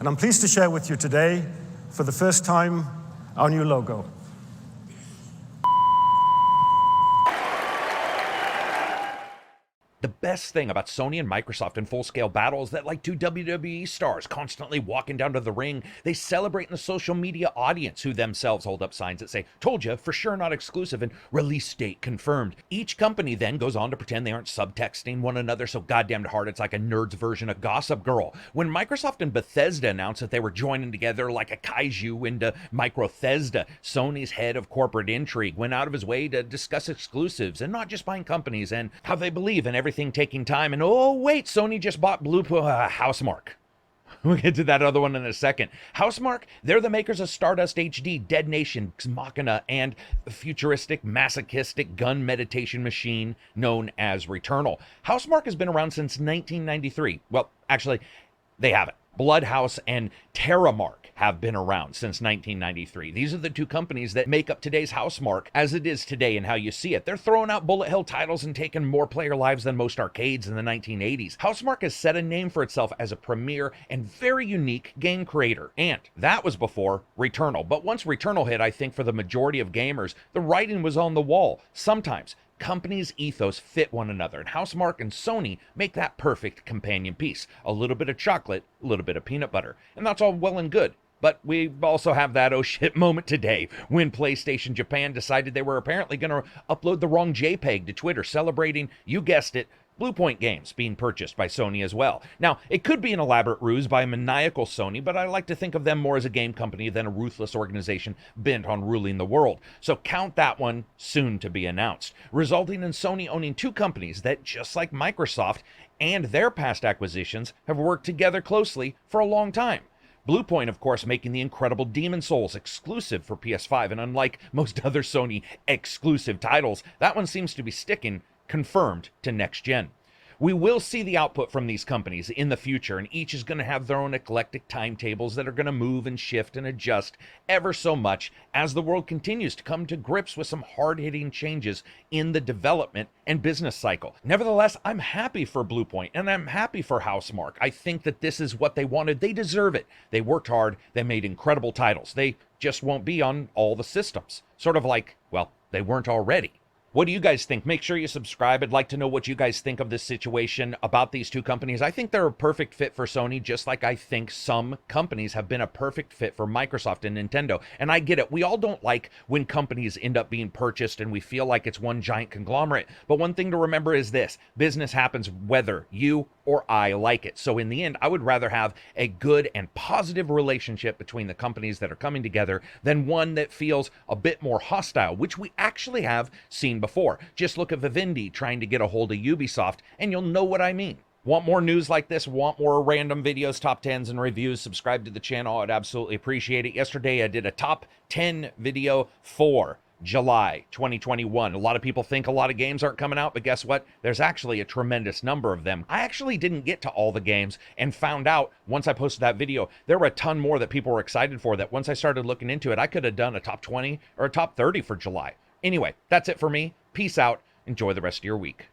And I'm pleased to share with you today, for the first time, our new logo. The best thing about Sony and Microsoft in full-scale battle is that, like two WWE stars constantly walking down to the ring, they celebrate in the social media audience, who themselves hold up signs that say, "Told ya, for sure not exclusive," and "Release date confirmed." Each company then goes on to pretend they aren't subtexting one another so goddamn hard it's like a nerd's version of Gossip Girl. When Microsoft and Bethesda announced that they were joining together like a kaiju into Microthesda, Sony's head of corporate intrigue went out of his way to discuss exclusives and not just buying companies and how they believe in everything taking time. And oh wait, Sony just bought Housemarque. We'll get to that other one in a second. Housemarque, they're the makers of Stardust HD, Dead Nation, Machina, and a futuristic, masochistic gun meditation machine known as Returnal. Housemarque has been around since 1993. Well, actually, they haven't. Bloodhouse and Terramark have been around since 1993. These are the two companies that make up today's Housemarque as it is today and how you see it. They're throwing out bullet hell titles and taking more player lives than most arcades in the 1980s. Housemarque has set a name for itself as a premier and very unique game creator. And that was before Returnal. But once Returnal hit, I think for the majority of gamers, the writing was on the wall. Sometimes companies' ethos fit one another, and Housemarque and Sony make that perfect companion piece. A little bit of chocolate, a little bit of peanut butter, and that's all well and good. But we also have that oh shit moment today when PlayStation Japan decided they were apparently going to upload the wrong JPEG to Twitter, celebrating, you guessed it, Bluepoint games being purchased by Sony as well. Now, it could be an elaborate ruse by a maniacal Sony, but I like to think of them more as a game company than a ruthless organization bent on ruling the world. So count that one soon to be announced, resulting in Sony owning two companies that, just like Microsoft and their past acquisitions, have worked together closely for a long time. Bluepoint, of course, making the incredible Demon Souls exclusive for PS5, and unlike most other Sony exclusive titles, that one seems to be sticking confirmed to next gen. We will see the output from these companies in the future, and each is going to have their own eclectic timetables that are going to move and shift and adjust ever so much as the world continues to come to grips with some hard-hitting changes in the development and business cycle. Nevertheless, I'm happy for Bluepoint, and I'm happy for Housemarque. I think that this is what they wanted. They deserve it. They worked hard. They made incredible titles. They just won't be on all the systems. Sort of like, well, they weren't already. What do you guys think? Make sure you subscribe. I'd like to know what you guys think of this situation about these two companies. I think they're a perfect fit for Sony, just like I think some companies have been a perfect fit for Microsoft and Nintendo. And I get it. We all don't like when companies end up being purchased and we feel like it's one giant conglomerate. But one thing to remember is this: business happens whether you or I like it. So in the end, I would rather have a good and positive relationship between the companies that are coming together than one that feels a bit more hostile, which we actually have seen before. Just look at Vivendi trying to get a hold of Ubisoft, and you'll know what I mean. Want more news like this? Want more random videos, top 10s, and reviews? Subscribe to the channel. I'd absolutely appreciate it. Yesterday, I did a top 10 video for July 2021. A lot of people think a lot of games aren't coming out, but guess what? There's actually a tremendous number of them. I actually didn't get to all the games and found out once I posted that video, there were a ton more that people were excited for that once I started looking into it, I could have done a top 20 or a top 30 for July. Anyway, that's it for me. Peace out. Enjoy the rest of your week.